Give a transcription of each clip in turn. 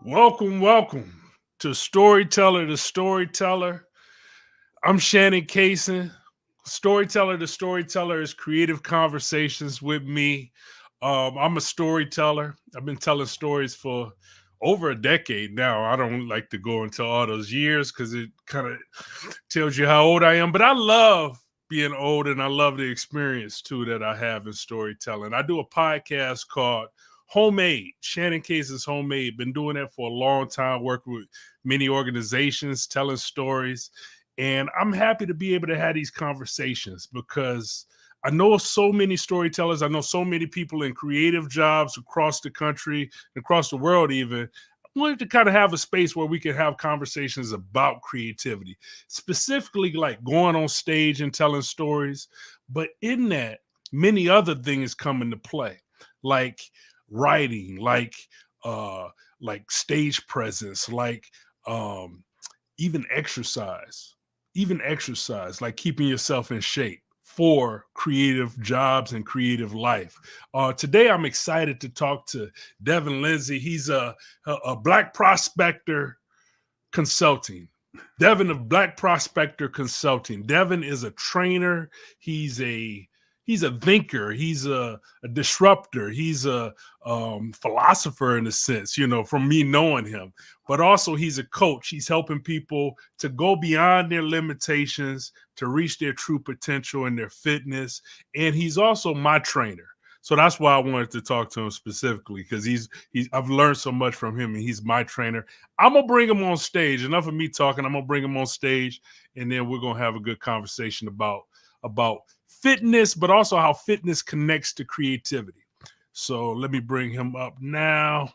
Welcome to Storyteller the Storyteller. I'm Shannon Cason. Storyteller the Storyteller is creative conversations with me. I'm a storyteller. I've been telling stories for over a decade now. I don't like to go into all those years because it kind of tells you how old I am, but I love being old and I love the experience too that I have in storytelling. I do a podcast called Homemade, Shannon Cason's Homemade. Been doing that for a long time, working with many organizations, telling stories. And I'm happy to be able to have these conversations because I know so many storytellers. I know so many people in creative jobs across the country, across the world, even. I wanted to kind of have a space where we can have conversations about creativity, specifically like going on stage and telling stories. But in that, many other things come into play, like writing, uh like stage presence, like um even exercise, like keeping yourself in shape for creative jobs and creative life. Today, I'm excited to talk to Devin Lindsay. He's a Black Prospector Consulting. Devin of Black Prospector Consulting. Devin is a trainer. He's a he's a thinker. He's a disruptor. He's a philosopher in a sense, from me knowing him. But also he's a coach. He's helping people to go beyond their limitations, to reach their true potential in their fitness. And he's also my trainer. So that's why I wanted to talk to him specifically because he's I've learned so much from him and he's my trainer. I'm gonna bring him on stage. Enough of me talking. I'm gonna bring him on stage, and then we're gonna have a good conversation about fitness, but also how fitness connects to creativity. So let me bring him up now,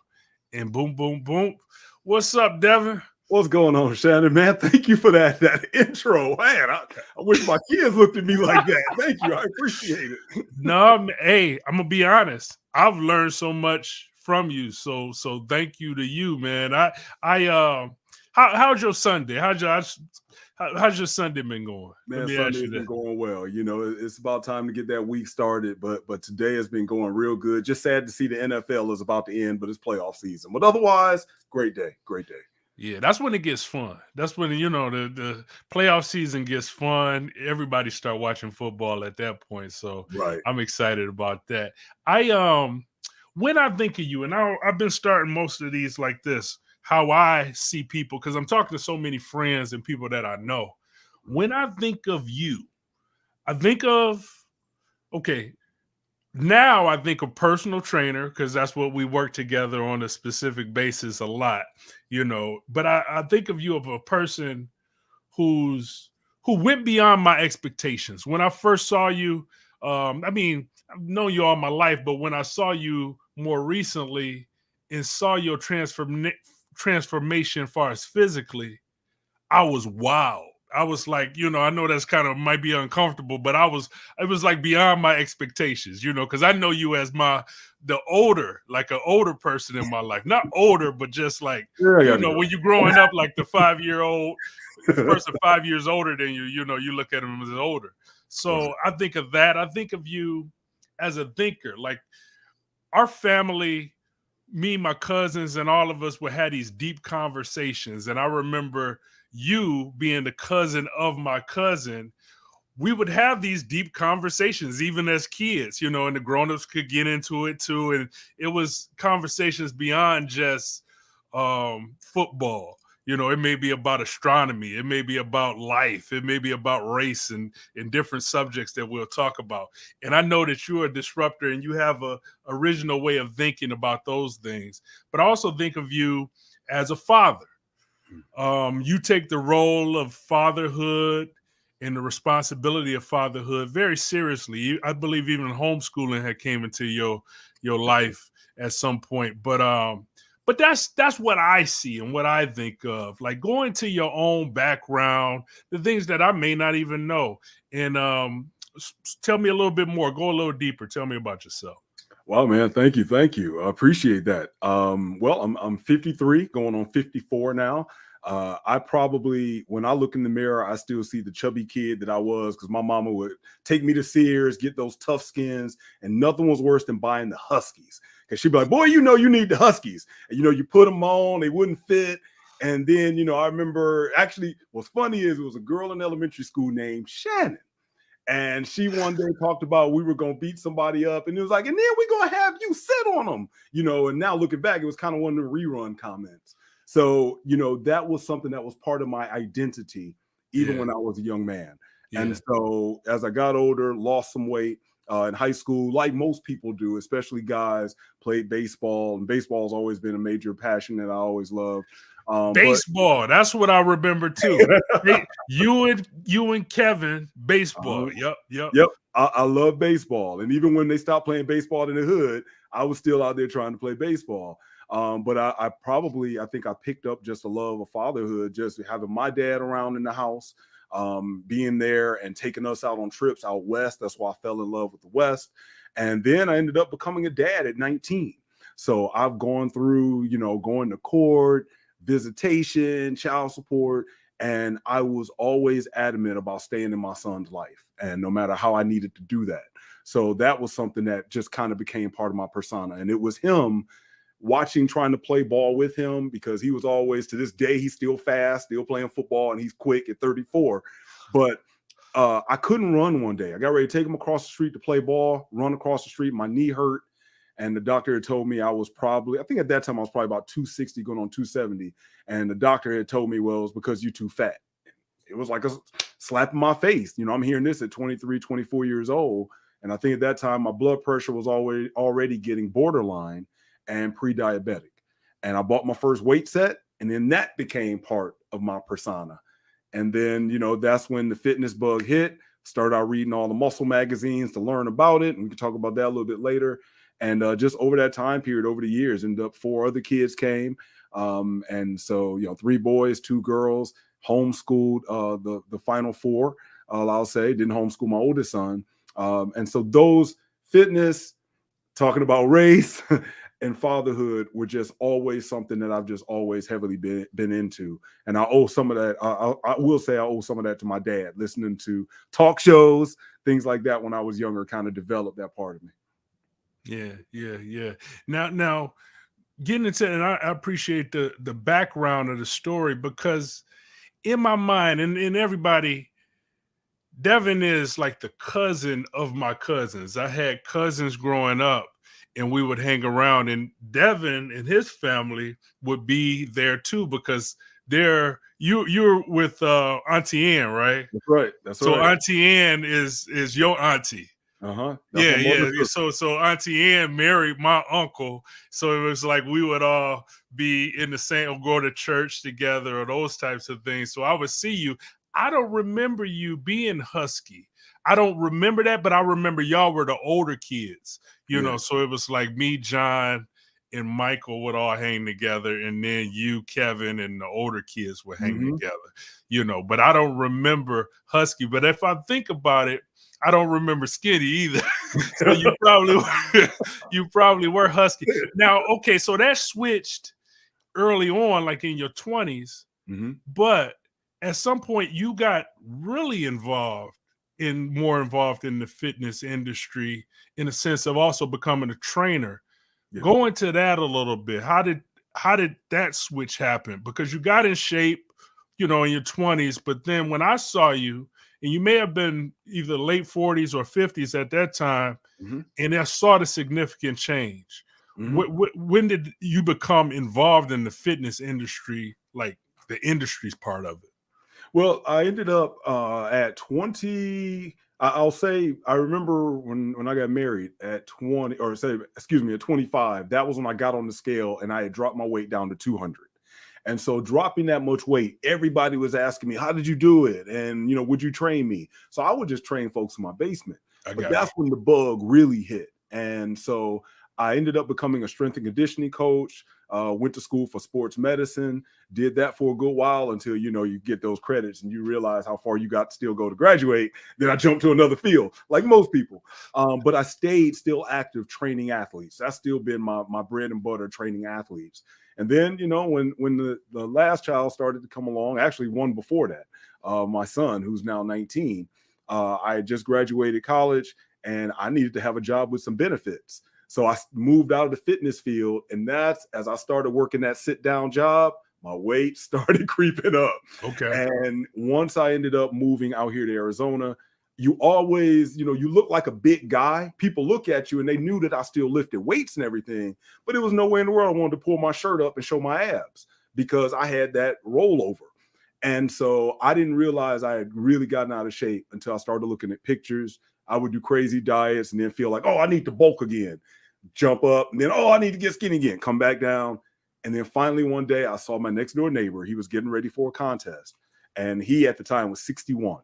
and boom, boom, boom. What's up, Devin? What's going on, Shannon, man? Thank you for that intro. Man, I wish my kids looked at me like that. Thank you. I appreciate it. No, hey, I'm gonna be honest. I've learned so much from you. So thank you to you, man. How's your Sunday? How's your Sunday been going? Let Man, me ask Sunday you has been that. going well. It's about time to get that week started, but today has been going real good. Just sad to see the NFL is about to end, but it's playoff season. But otherwise, great day. Great day. Yeah, that's when it gets fun. That's when the playoff season gets fun. Everybody start watching football at that point. So Right. I'm excited about that. I when I think of you, and I've been starting most of these like this, how I see people, because I'm talking to so many friends and people that I know. When I think of you, I think of okay, now I think a personal trainer because that's what we work together on a specific basis a lot, But I think of you of a person who went beyond my expectations. When I first saw you, I mean, I've known you all my life, but when I saw you more recently and saw your transformation as far as physically, I was wild. I was like, I know that's kind of might be uncomfortable, but it was like beyond my expectations, because I know you as like an older person in my life. Not older, but just like, Yeah, when you're growing up, like the 5-year-old person 5 years older than you, you look at them as older. So I think of that. I think of you as a thinker. Like our family, me, my cousins, and all of us would have these deep conversations. And I remember you being the cousin of my cousin. We would have these deep conversations, even as kids, and the grown-ups could get into it too. And it was conversations beyond just football. It may be about astronomy, it may be about life, it may be about race and different subjects that we'll talk about. And I know that you're a disruptor and you have a original way of thinking about those things. But I also think of you as a father. You take the role of fatherhood and the responsibility of fatherhood very seriously. I believe even homeschooling had came into your life at some point. But that's what I see and what I think of. Like going to your own background, the things that I may not even know. And tell me a little bit more. Go a little deeper. Tell me about yourself. Wow, man, thank you. I appreciate that. Well, I'm 53, going on 54 now. I probably, when I look in the mirror, I still see the chubby kid that I was, because my mama would take me to Sears, get those tough skins, and nothing was worse than buying the Huskies. Because she'd be like, boy, you need the Huskies. And, you put them on, they wouldn't fit. And then, I remember, actually, what's funny is it was a girl in elementary school named Shannon. And she one day talked about we were going to beat somebody up. And it was like, and then we're going to have you sit on them, and now looking back, it was kind of one of the rerun comments. So, that was something that was part of my identity, even when I was a young man. Yeah. And so as I got older, lost some weight in high school, like most people do, especially guys, played baseball. And baseball has always been a major passion that I always loved. Baseball, that's what I remember too. you and Kevin, baseball. Yep. I love baseball, and even when they stopped playing baseball in the hood, I was still out there trying to play baseball. But I think I picked up just a love of fatherhood, just having my dad around in the house, being there and taking us out on trips out west. That's why I fell in love with the West, and then I ended up becoming a dad at 19. So I've gone through, going to court, visitation, child support, and I was always adamant about staying in my son's life, and no matter how I needed to do that. So that was something that just kind of became part of my persona, and it was him trying to play ball with him, because he was always, to this day, he's still fast, still playing football, and he's quick at 34. But I couldn't run one day. I got ready to take him across the street to play ball, run across the street, my knee hurt. And the doctor had told me I think at that time I was probably about 260 going on 270. And the doctor had told me, well, it was because you're too fat. It was like a slap in my face. I'm hearing this at 23, 24 years old. And I think at that time my blood pressure was already getting borderline and pre-diabetic. And I bought my first weight set, and then that became part of my persona. And then, that's when the fitness bug hit. Started out reading all the muscle magazines to learn about it. And we can talk about that a little bit later. And just over that time period, over the years, ended up 4 other kids came. And so, 3 boys, 2 girls, homeschooled the final 4, I'll say, didn't homeschool my oldest son. And so those fitness, talking about race and fatherhood were just always something that I've just always heavily been into. And I owe some of that. I will say I owe some of that to my dad, listening to talk shows, things like that when I was younger, kind of developed that part of me. Yeah. Now getting into, and I appreciate the background of the story, because in my mind, and everybody, Devin is like the cousin of my cousins. I had cousins growing up, and we would hang around, and Devin and his family would be there too, because you're with Auntie Ann, right? That's right. So Auntie Ann is your auntie. Yeah. So Auntie Ann married my uncle. So it was like we would all be in the same, or go to church together, or those types of things. So I would see you. I don't remember you being husky. I don't remember that, but I remember y'all were the older kids, so it was like me, John, and Michael would all hang together, and then you, Kevin, and the older kids would hang together, but I don't remember husky. But if I think about it, I don't remember skinny either. So you probably were husky. Now, okay, so that switched early on, like in your 20s, but at some point you got really more involved in the fitness industry, in a sense of also becoming a trainer. Yeah. Go into that a little bit. How did that switch happen? Because you got in shape, in your 20s, but then when I saw you, and you may have been either late 40s or 50s at that time, and I saw the significant change. When did you become involved in the fitness industry, like the industry's part of it? Well, I ended up at 20. I'll say I remember when I got married at 20, or at 25. That was when I got on the scale and I had dropped my weight down to 200. And so dropping that much weight, everybody was asking me, how did you do it? And, would you train me? So I would just train folks in my basement. But that's when the bug really hit. And so I ended up becoming a strength and conditioning coach. Went to school for sports medicine, did that for a good while until, you get those credits and you realize how far you got to still go to graduate. Then I jumped to another field, like most people. But I stayed still active training athletes. That's still been my bread and butter, training athletes. And then, when the last child started to come along, actually one before that, my son, who's now 19, I had just graduated college and I needed to have a job with some benefits. So I moved out of the fitness field, and that's as I started working that sit-down job, my weight started creeping up. Okay. And once I ended up moving out here to Arizona, you always, you look like a big guy. People look at you and they knew that I still lifted weights and everything, but it was nowhere in the world I wanted to pull my shirt up and show my abs because I had that rollover. And so I didn't realize I had really gotten out of shape until I started looking at pictures. I would do crazy diets and then feel like, oh, I need to bulk again. Jump up, and then, oh, I need to get skinny again, come back down. And then finally one day I saw my next door neighbor. He was getting ready for a contest. And he at the time was 61.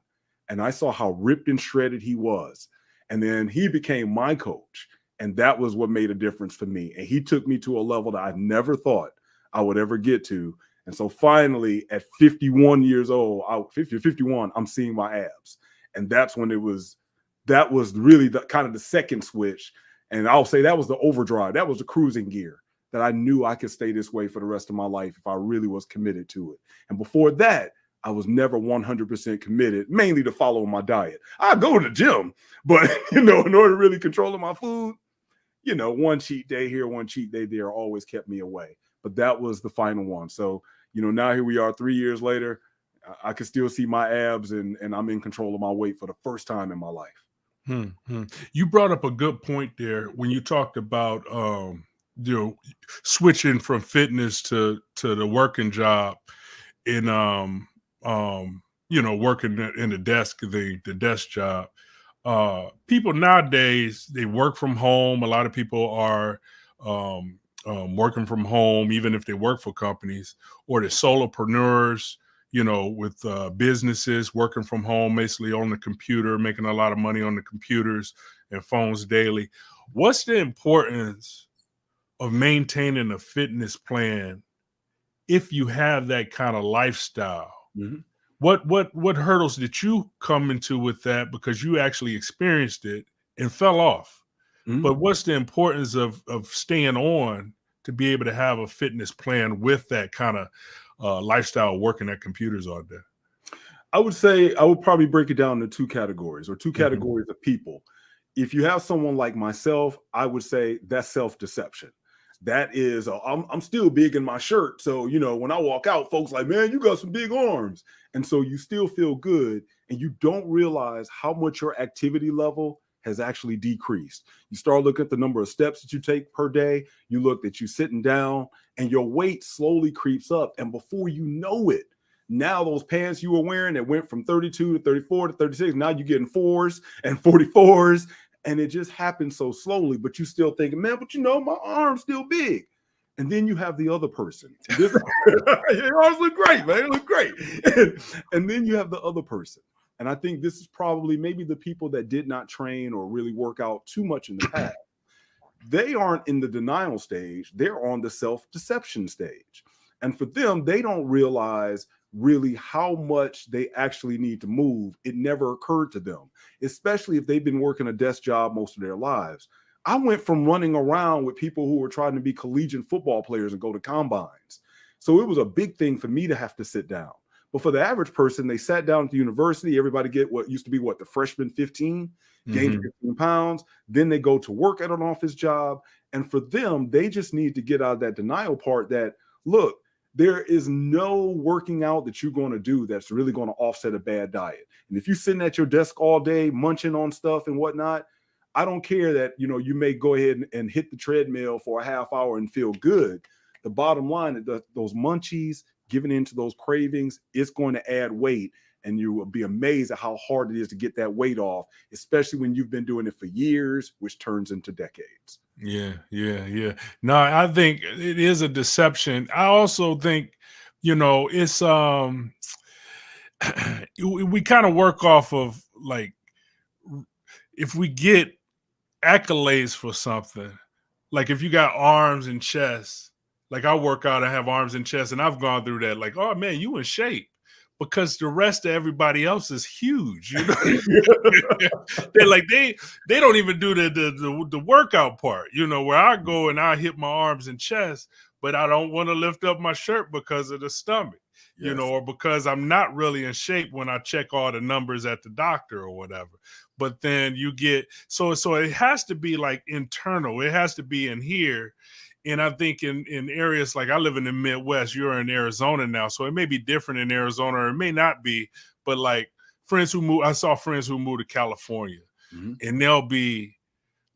And I saw how ripped and shredded he was. And then he became my coach. And that was what made a difference for me. And he took me to a level that I never thought I would ever get to. And so finally at 51 years old, 51, I'm seeing my abs. And that's when that was really the kind of the second switch. And I'll say that was the overdrive. That was the cruising gear that I knew I could stay this way for the rest of my life if I really was committed to it. And before that, I was never 100% committed, mainly to following my diet. I go to the gym, but, in order to really control my food, one cheat day here, one cheat day there always kept me away. But that was the final one. So, now here we are 3 years later. I can still see my abs and I'm in control of my weight for the first time in my life. You brought up a good point there when you talked about switching from fitness to the working job in working in the desk job. People nowadays, they work from home. A lot of people are working from home, even if they work for companies, or they're solopreneurs, with businesses working from home, basically on the computer, making a lot of money on the computers and phones daily. What's the importance of maintaining a fitness plan if you have that kind of lifestyle? Mm-hmm. What hurdles did you come into with that, because you actually experienced it and fell off? Mm-hmm. But what's the importance of staying on to be able to have a fitness plan with that kind of lifestyle, working at computers all day? I would say I would probably break it down into two categories categories of people. If you have someone like myself, I would say that's self-deception. That is, I'm still big in my shirt. So, when I walk out, folks like, man, you got some big arms. And so you still feel good and you don't realize how much your activity level has actually decreased. You start looking at the number of steps that you take per day. You look that you're sitting down and your weight slowly creeps up. And before you know it, now those pants you were wearing that went from 32 to 34 to 36, now you're getting 4s and 44s. And it just happens so slowly, but you still thinking, man, but my arm's still big. And then you have the other person. Your arms look great, man. It look great. And then you have the other person. And I think this is probably maybe the people that did not train or really work out too much in the past. They aren't in the denial stage. They're on the self-deception stage. And for them, they don't realize really how much they actually need to move. It never occurred to them, especially if they've been working a desk job most of their lives. I went from running around with people who were trying to be collegiate football players and go to combines. So it was a big thing for me to have to sit down. But for the average person, they sat down at the university. Everybody get what used to be the freshman 15, gain 15 pounds. Then they go to work at an office job. And for them, they just need to get out of that denial part that, look, there is no working out that you're going to do that's really going to offset a bad diet. And if you're sitting at your desk all day, munching on stuff and whatnot, I don't care that, you may go ahead and hit the treadmill for a half hour and feel good. The bottom line is that those munchies, giving into those cravings, it's going to add weight. And you will be amazed at how hard it is to get that weight off, especially when you've been doing it for years, which turns into decades. Yeah. No, I think it is a deception. I also think, it's we kind of work off of, like, if we get accolades for something, like if you got arms and chest, like I work out, I have arms and chest, and I've gone through that. Like, oh man, you in shape because the rest of everybody else is huge. You know, they're like they don't even do the workout part. You know, where I go and I hit my arms and chest, but I don't want to lift up my shirt because of the stomach. You know, Yes. or because I'm not really in shape when I check all the numbers at the doctor or whatever. But then you get so it has to be like internal. It has to be in here. And I think in areas like I live in the Midwest, you're in Arizona now, so it may be different in Arizona, or it may not be. But like I saw friends who moved to California, and they'll be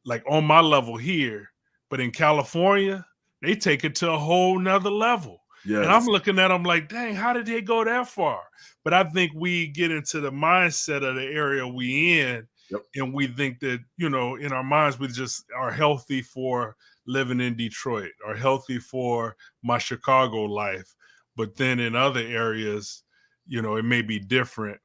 like on my level here, but in California, they take it to a whole nother level. And I'm Yes. looking at them like, dang, how did they go that far? But I think we get into the mindset of the area we in, Yep. and we think that, you know, in our minds, we just are healthy for living in Detroit, or healthy for my Chicago life. But then in other areas, you know, it may be different.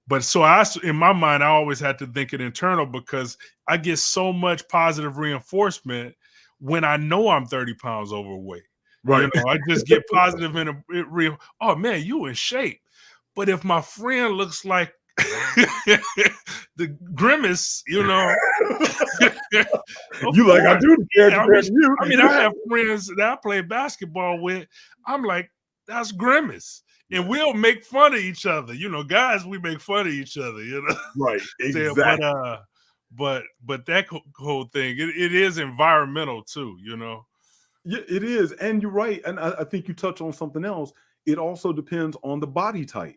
But so in my mind, I always had to think it internal, because I get so much positive reinforcement when I know I'm 30 pounds overweight. Right. You know, I just get positive real. Oh man, you in shape. But if my friend looks like the grimace, you know, You like, I do care yeah, compared to you. I mean, I have friends that I play basketball with. I'm like, that's grimace. And Yes. we'll make fun of each other. You know, guys, we make fun of each other, you know. Right. Yeah, Exactly. but that whole thing, it is environmental too, you know. Yeah, it is. And you're right. And I think you touch on something else. It also depends on the body type.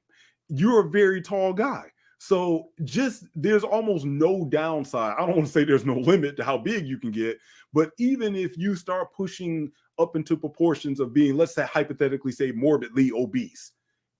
You're a very tall guy. So just there's almost no downside. I don't want to say there's no limit to how big you can get, but even if you start pushing up into proportions of being, let's say, hypothetically say morbidly obese,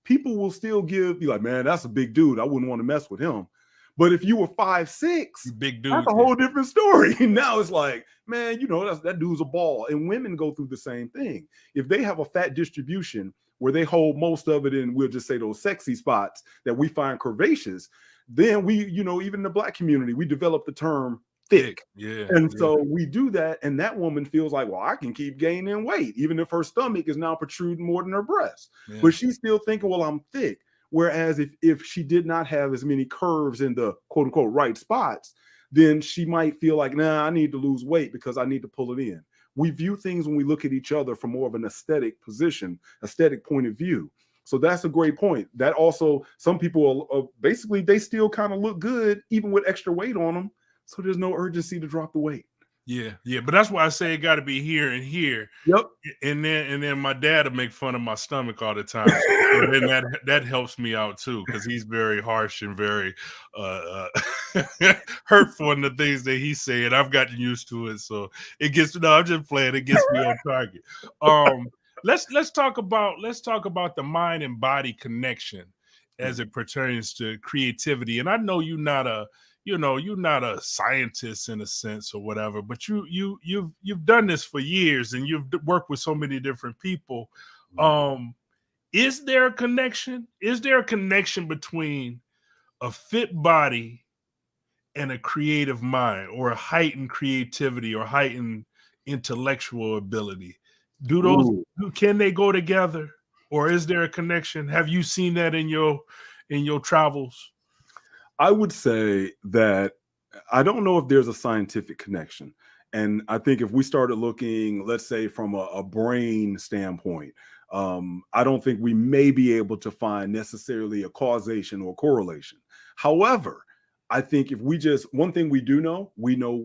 people will still be like, man, that's a big dude. I wouldn't want to mess with him. But if you were 5'6", Big that's dude. a whole different story. Now it's like, man, you know, that dude's a ball. And women go through the same thing. If they have a fat distribution where they hold most of it in, we'll just say those sexy spots that we find curvaceous, then we, you know, even in the Black community, we develop the term thick. Yeah. And Yeah. so we do that, and that woman feels like, well, I can keep gaining weight, even if her stomach is now protruding more than her breast. Yeah. But she's still thinking, well, I'm thick. Whereas if she did not have as many curves in the quote unquote right spots, then she might feel like, nah, I need to lose weight because I need to pull it in. We view things when we look at each other from more of an aesthetic position, aesthetic point of view. So that's a great point. That also, some people are basically, they still kind of look good even with extra weight on them. So there's no urgency to drop the weight. Yeah, yeah, but that's why I say it got to be here and here. Yep. And then my dad would make fun of my stomach all the time. So then that helps me out too, because he's very harsh and very hurtful in the things that he say, and I've gotten used to it. So it gets I'm just playing. It gets me on target. Let's talk about the mind and body connection as it pertains to creativity. And I know you're not a scientist in a sense or whatever, but you've done this for years, and you've worked with so many different people. Is there a connection? Is there a connection between a fit body and a creative mind, or a heightened creativity, or heightened intellectual ability? Can they go together, or is there a connection? Have you seen that in your travels? I would say that I don't know if there's a scientific connection. And I think if we started looking, let's say, from a brain standpoint, I don't think we may be able to find necessarily a causation or correlation. However, I think if one thing we know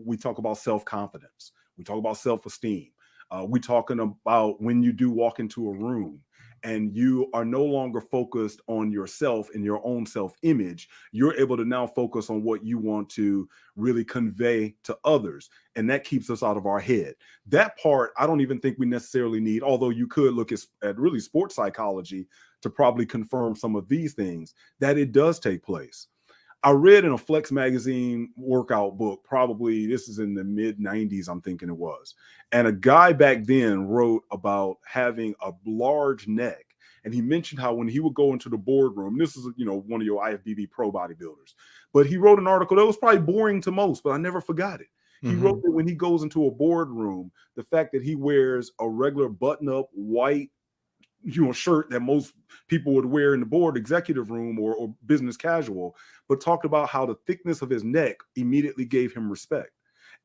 we talk about self-confidence, we talk about self-esteem. We're talking about when you do walk into a room and you are no longer focused on yourself and your own self-image, you're able to now focus on what you want to really convey to others. And that keeps us out of our head. That part, I don't even think we necessarily need, although you could look at really sports psychology to probably confirm some of these things, that it does take place. I read in a Flex magazine workout book, probably this is in the mid 90s, I'm thinking it was. And a guy back then wrote about having a large neck. And he mentioned how when he would go into the boardroom, this is, one of your IFBB pro bodybuilders, but he wrote an article that was probably boring to most, but I never forgot it. He wrote that when he goes into a boardroom, the fact that he wears a regular button-up white shirt that most people would wear in the board executive room or business casual, but talked about how the thickness of his neck immediately gave him respect.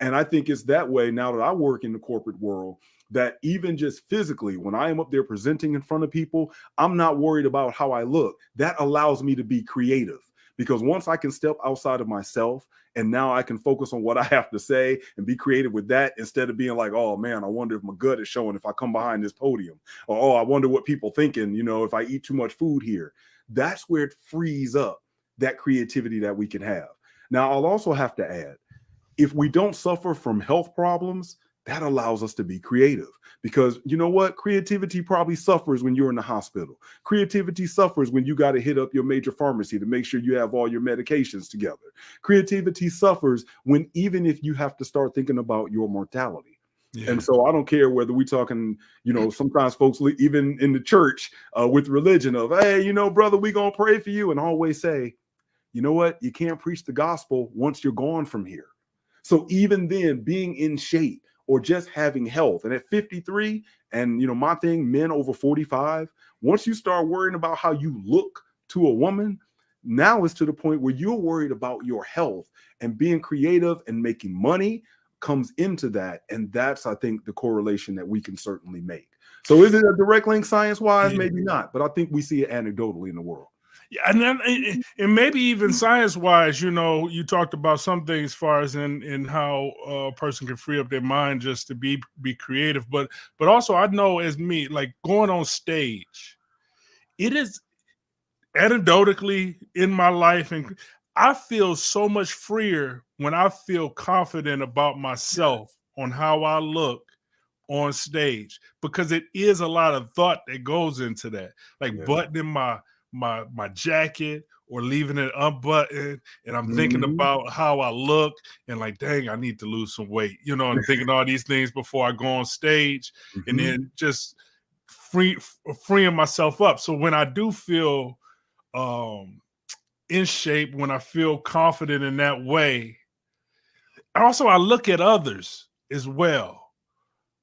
And I think it's that way now that I work in the corporate world, that even just physically, when I am up there presenting in front of people, I'm not worried about how I look. That allows me to be creative, because once I can step outside of myself and now I can focus on what I have to say and be creative with that, instead of being like, oh man, I wonder if my gut is showing if I come behind this podium, or oh, I wonder what people thinking, if I eat too much food here. That's where it frees up that creativity that we can have. Now, I'll also have to add, if we don't suffer from health problems, that allows us to be creative, because you know what? Creativity probably suffers when you're in the hospital. Creativity suffers when you got to hit up your major pharmacy to make sure you have all your medications together. Creativity suffers when, even if you have to start thinking about your mortality. Yeah. And so I don't care whether we're talking, sometimes folks, even in the church with religion, of, hey, brother, we going to pray for you. And always say, you know what? You can't preach the gospel once you're gone from here. So even then, being in shape or just having health, and at 53, and my thing, men over 45, once you start worrying about how you look to a woman, now it's to the point where you're worried about your health, and being creative and making money comes into that. And that's, I think, the correlation that we can certainly make. So is it a direct link science-wise? Yeah. Maybe not, but I think we see it anecdotally in the world. Yeah, and then, and maybe even science-wise, you talked about some things as far as in how a person can free up their mind just to be creative, but also I know, as me, like going on stage, it is anecdotally in my life, and I feel so much freer when I feel confident about myself on how I look on stage, because it is a lot of thought that goes into that, like buttoning my jacket or leaving it unbuttoned, and I'm thinking about how I look, and like, dang, I need to lose some weight, I'm thinking all these things before I go on stage, and then just freeing myself up. So when I do feel in shape, when I feel confident in that way, also I look at others as well.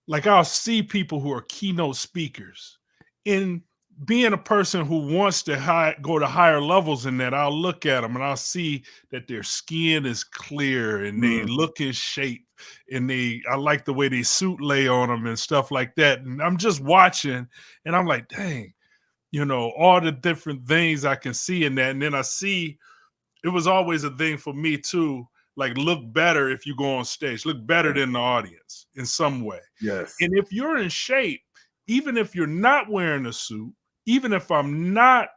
Like, I'll see people who are keynote speakers, in being a person who wants to go to higher levels in that. I'll look at them and I'll see that their skin is clear and they look in shape, and I like the way they suit lay on them and stuff like that. And I'm just watching and I'm like, dang, all the different things I can see in that. And then I see, it was always a thing for me too, like, look better if you go on stage, look better than the audience in some way. Yes. And if you're in shape, even if you're not wearing a suit, even if I'm not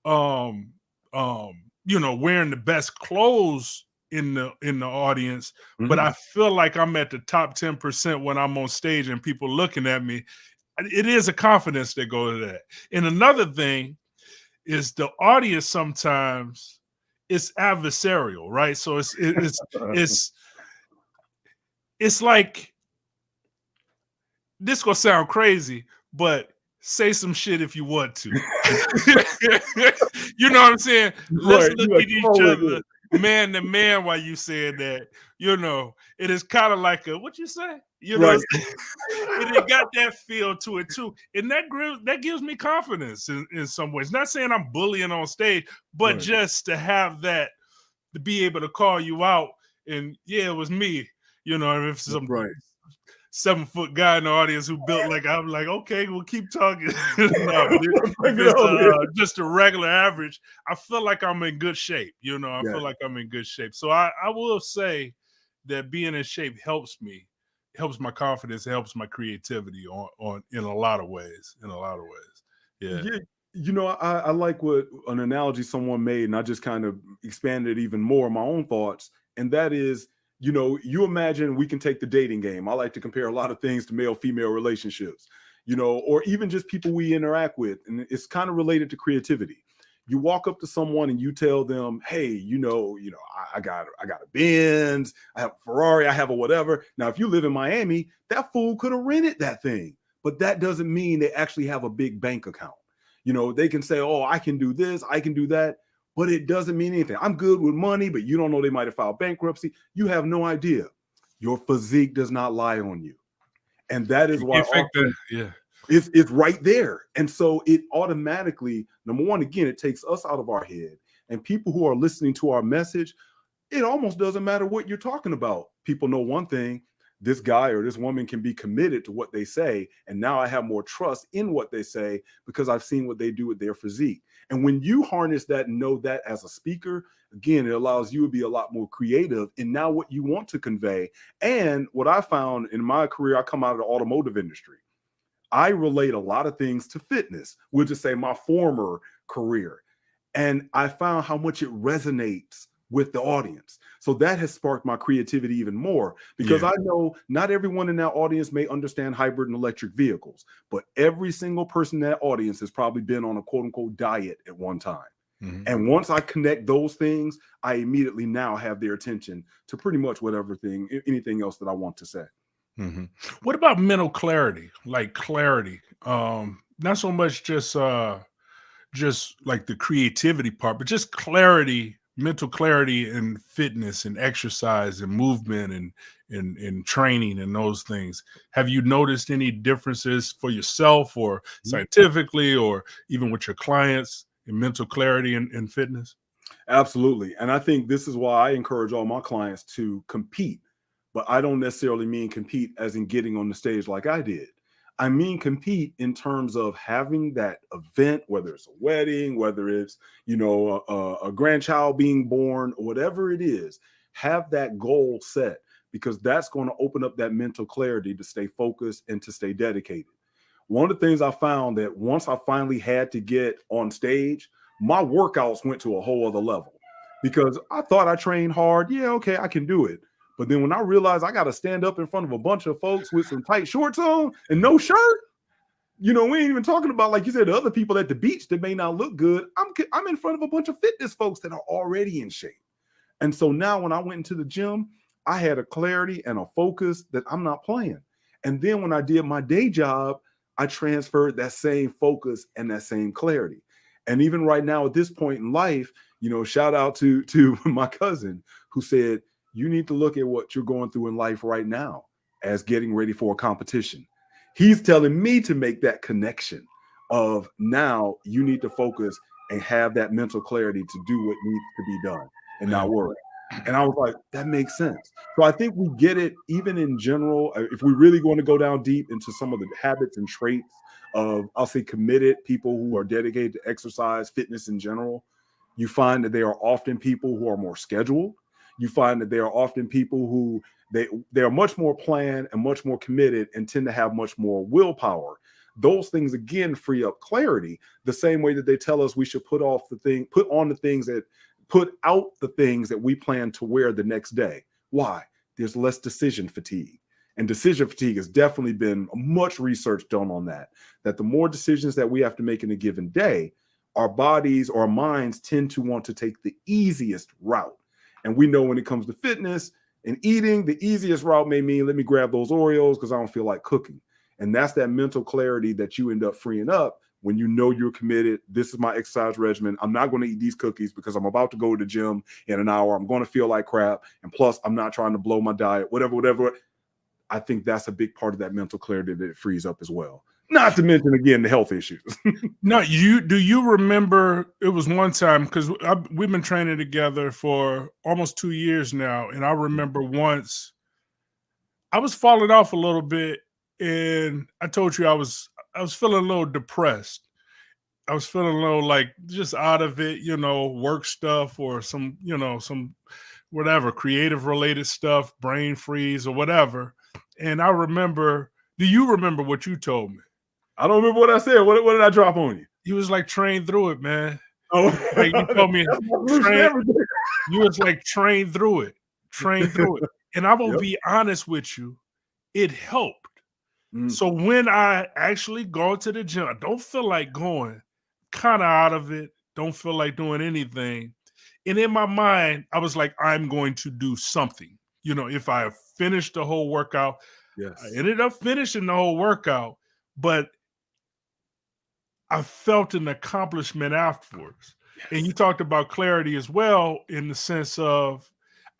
wearing the best clothes in the audience, but I feel like I'm at the top 10% when I'm on stage and people looking at me, it is a confidence that goes to that. And another thing is, the audience sometimes, it's adversarial, right? So it's like, this gonna sound crazy, but say some shit if you want to. You know what I'm saying? Let's look at each other man to man while you saying that. It is kind of like a, what you say? Right. And it got that feel to it too. And that gives me confidence in some ways. Not saying I'm bullying on stage, but just to have that, to be able to call you out, and yeah, it was me. If some 7-foot guy in the audience who built like, I'm like, okay, we'll keep talking. No, just a regular average, I feel like I'm in good shape. I feel like I'm in good shape. So I will say that being in shape helps me, helps my confidence, helps my creativity on in a lot of ways. Yeah. I like what an analogy someone made, and I just kind of expanded even more my own thoughts. And that is, you imagine, we can take the dating game. I like to compare a lot of things to male-female relationships, or even just people we interact with. And it's kind of related to creativity. You walk up to someone and you tell them, hey, I got a Benz, I have a Ferrari, I have a whatever. Now, if you live in Miami, that fool could have rented that thing, but that doesn't mean they actually have a big bank account. They can say, oh, I can do this, I can do that, but it doesn't mean anything. I'm good with money, but you don't know, they might have filed bankruptcy. You have no idea. Your physique does not lie on you. And that is why it's right there. And so it automatically, number one, again, it takes us out of our head. And people who are listening to our message, it almost doesn't matter what you're talking about. People know one thing: this guy or this woman can be committed to what they say. And now I have more trust in what they say because I've seen what they do with their physique. And when you harness that and know that as a speaker, again, it allows you to be a lot more creative in now what you want to convey. And what I found in my career, I come out of the automotive industry. I relate a lot of things to fitness. We'll just say my former career. And I found how much it resonates with the audience. So that has sparked my creativity even more, because I know not everyone in that audience may understand hybrid and electric vehicles, but every single person in that audience has probably been on a quote unquote diet at one time. And once I connect those things, I immediately now have their attention to pretty much anything else that I want to say. What about mental clarity? Like clarity, not so much just like the creativity part, but just clarity, mental clarity in fitness and exercise and movement and training and those things. Have you noticed any differences for yourself or scientifically or even with your clients in mental clarity and fitness? Absolutely. And I think this is why I encourage all my clients to compete. But I don't necessarily mean compete as in getting on the stage like I did. I mean compete in terms of having that event, whether it's a wedding, whether it's, a grandchild being born, or whatever it is, have that goal set, because that's going to open up that mental clarity to stay focused and to stay dedicated. One of the things I found that once I finally had to get on stage, my workouts went to a whole other level, because I thought I trained hard. Yeah, okay, I can do it. But then when I realized I got to stand up in front of a bunch of folks with some tight shorts on and no shirt, we ain't even talking about, like you said, the other people at the beach that may not look good. I'm in front of a bunch of fitness folks that are already in shape. And so now when I went into the gym, I had a clarity and a focus that I'm not playing. And then when I did my day job, I transferred that same focus and that same clarity. And even right now at this point in life, shout out to my cousin who said, you need to look at what you're going through in life right now as getting ready for a competition. He's telling me to make that connection of now you need to focus and have that mental clarity to do what needs to be done and not worry. And I was like, that makes sense. So I think we get it even in general. If we really want to go down deep into some of the habits and traits of, I'll say, committed people who are dedicated to exercise, fitness in general, you find that they are often people who are more scheduled. You find that there are often people who they are much more planned and much more committed and tend to have much more willpower. Those things, again, free up clarity, the same way that they tell us we should put out the things that we plan to wear the next day. Why? There's less decision fatigue. And decision fatigue has definitely been much research done on that the more decisions that we have to make in a given day, our bodies or our minds tend to want to take the easiest route. And we know when it comes to fitness and eating, the easiest route may mean, let me grab those Oreos because I don't feel like cooking. And that's that mental clarity that you end up freeing up when you know you're committed. This is my exercise regimen. I'm not going to eat these cookies because I'm about to go to the gym in an hour. I'm going to feel like crap. And plus, I'm not trying to blow my diet, whatever. I think that's a big part of that mental clarity that it frees up as well. Not to mention, again, the health issues. No, do you remember, it was one time, because we've been training together for almost 2 years now, and I remember once I was falling off a little bit, and I told you I was feeling a little depressed. I was feeling a little like just out of it, work stuff or some whatever creative related stuff, brain freeze or whatever. And I remember, do you remember what you told me? I don't remember what I said. What did I drop on you? You was like, train through it, man. Oh, like you told me, you was like, train through it. And I will be honest with you, it helped. So when I actually go to the gym, I don't feel like going, kind of out of it, don't feel like doing anything. And in my mind, I was like, I'm going to do something. If I finished the whole workout, I ended up finishing the whole workout, but I felt an accomplishment afterwards. And you talked about clarity as well, in the sense of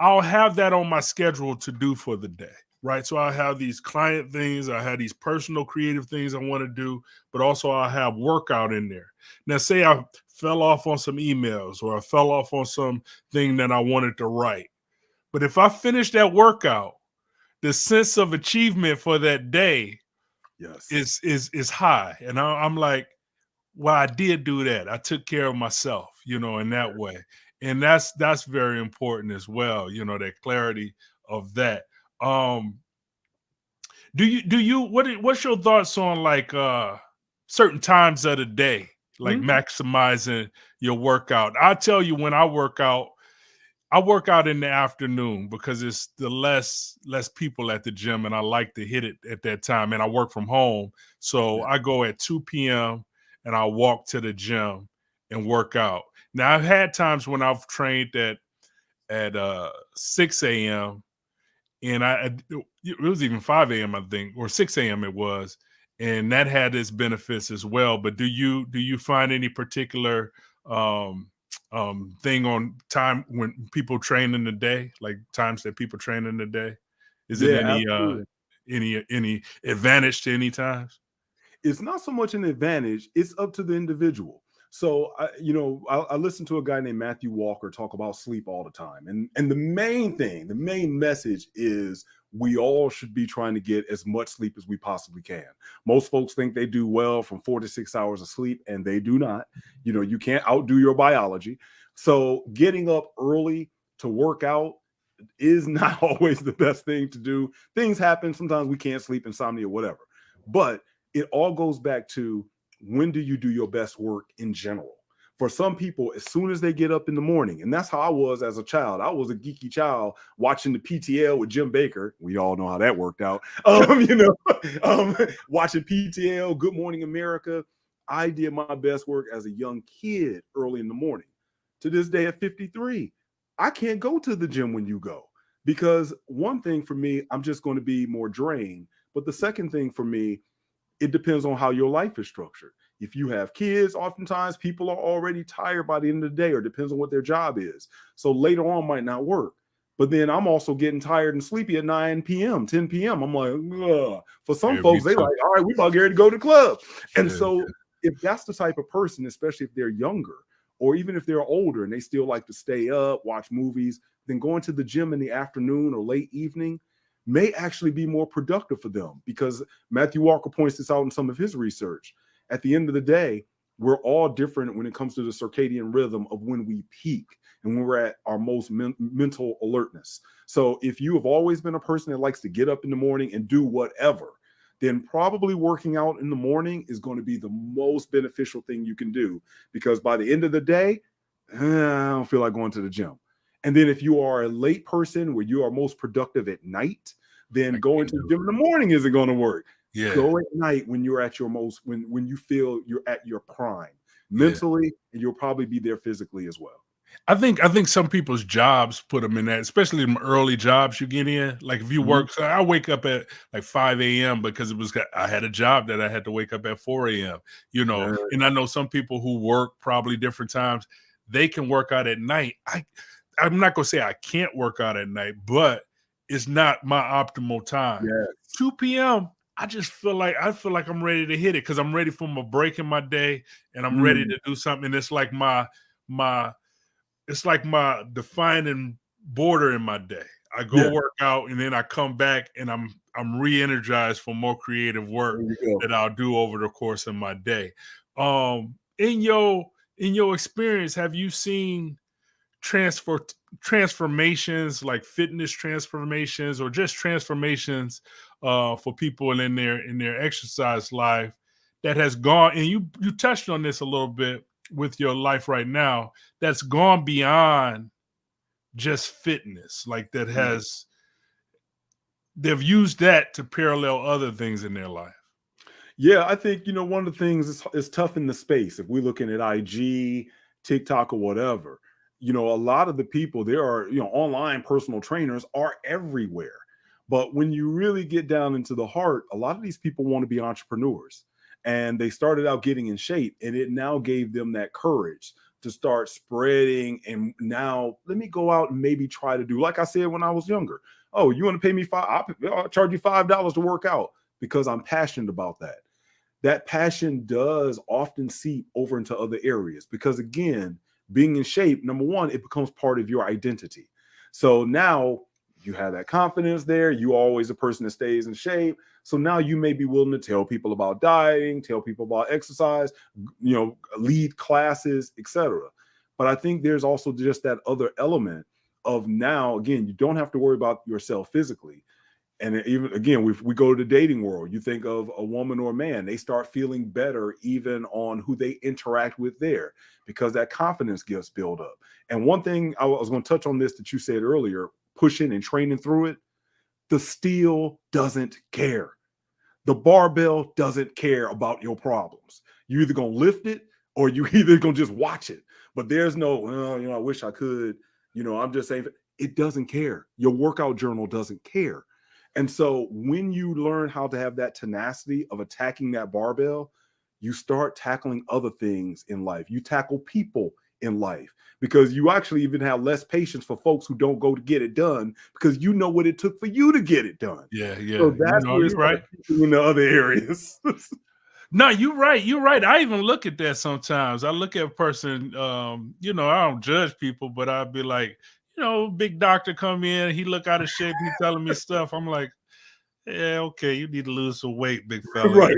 I'll have that on my schedule to do for the day, right? So I have these client things, I have these personal creative things I want to do, but also I have workout in there. Now, say I fell off on some emails or I fell off on some thing that I wanted to write. But if I finish that workout, the sense of achievement for that day Yes. is high. And I'm like, well, I did do that. I took care of myself, in that way. And that's very important as well, that clarity of that. Um, what's your thoughts on like certain times of the day, like maximizing your workout? I tell you, when I work out in the afternoon because it's the less people at the gym, and I like to hit it at that time. And I work from home, so Yeah. I go at 2 p.m. and I walk to the gym and work out. Now I've had times when I've trained at 6 a.m. and it was even 5 a.m. I think, or 6 a.m. it was, and that had its benefits as well. But do you find any particular thing on time when people train in the day, like times that people train in the day? Is it Yeah, any absolutely. any advantage to any times? It's not so much an advantage, it's up to the individual. So I listen to a guy named Matthew Walker talk about sleep all the time, and the main thing, the main message is we all should be trying to get as much sleep as we possibly can. Most folks think they do well from 4 to 6 hours of sleep, and they do not. You can't outdo your biology. So getting up early to work out is not always the best thing to do. Things happen. Sometimes we can't sleep, insomnia, whatever. But it all goes back to, when do you do your best work in general? For some people, as soon as they get up in the morning, and that's how I was as a child. I was a geeky child watching the PTL with Jim Baker. We all know how that worked out. Watching PTL, Good Morning America. I did my best work as a young kid early in the morning. To this day at 53, I can't go to the gym when you go, because one thing for me, I'm just going to be more drained. But the second thing for me, it depends on how your life is structured. If you have kids, oftentimes people are already tired by the end of the day, or depends on what their job is. So later on might not work. But then I'm also getting tired and sleepy at 9 p.m., 10 p.m. I'm like, ugh. For some Yeah, me folks, they too. like, all right, we about ready to go to the club. And Yeah, so if that's the type of person, especially if they're younger, or even if they're older and they still like to stay up, watch movies, then going to the gym in the afternoon or late evening may actually be more productive for them, because Matthew Walker points this out in some of his research. At the end of the day, we're all different when it comes to the circadian rhythm of when we peak and when we're at our most mental alertness. So if you have always been a person that likes to get up in the morning and do whatever, then probably working out in the morning is going to be the most beneficial thing you can do, because by the end of the day, I don't feel like going to the gym. And then if you are a late person where you are most productive at night, then I going can't to the do gym in the morning isn't going to work. it. Yeah, Go at night when you're at your most, when you feel you're at your prime yeah. mentally, and you'll probably be there physically as well. I think some people's jobs put them in that, especially them early jobs you get in. Like if you Mhm. work, so I wake up at like 5 a.m. because I had a job that I had to wake up at 4 a.m. Yeah. And I know some people who work probably different times. They can work out at night. I'm not gonna say I can't work out at night, but it's not my optimal time. Yes. 2 p.m. I feel like I'm ready to hit it because I'm ready for my break in my day and I'm ready Mm. to do something. It's like my it's like my defining border in my day. I go Yeah. work out and then I come back and I'm re-energized for more creative work There you go. that I'll do over the course of my day. In your experience, have you seen transfer transformations, like fitness transformations or just transformations for people in their exercise life that has gone, and you touched on this a little bit with your life right now, that's gone beyond just fitness, like that Mm. has they've used that to parallel other things in their life. Yeah, I think one of the things is tough in the space. If we're looking at IG, TikTok, or whatever, a lot of the people there are, online personal trainers are everywhere. But when you really get down into the heart, a lot of these people want to be entrepreneurs, and they started out getting in shape, and it now gave them that courage to start spreading. And now let me go out and maybe try to do, like I said when I was younger. Oh, you want to pay me I'll charge you $5 to work out, because I'm passionate about that. That passion does often seep over into other areas, because again, being in shape, number one, it becomes part of your identity. So now you have that confidence there. You always a person that stays in shape. So now you may be willing to tell people about dieting, tell people about exercise, lead classes, etc. But I think there's also just that other element of now, again, you don't have to worry about yourself physically. And even again, we go to the dating world, you think of a woman or a man, they start feeling better even on who they interact with there, because that confidence gets built up. And one thing I was going to touch on this that you said earlier, pushing and training through it, the steel doesn't care. The barbell doesn't care about your problems. You're either going to lift it or you either going to just watch it. But there's no, I wish I could, I'm just saying, it doesn't care. Your workout journal doesn't care. And so when you learn how to have that tenacity of attacking that barbell, you start tackling other things in life. You tackle people in life, because you actually even have less patience for folks who don't go to get it done, because you know what it took for you to get it done. Yeah. So that's where you're right. In the other areas. No, you're right. You're right. I even look at that sometimes. I look at a person, I don't judge people, but I'd be like, big doctor come in, he look out of shape, he telling me stuff. I'm like, yeah, okay, you need to lose some weight, big fella. Right.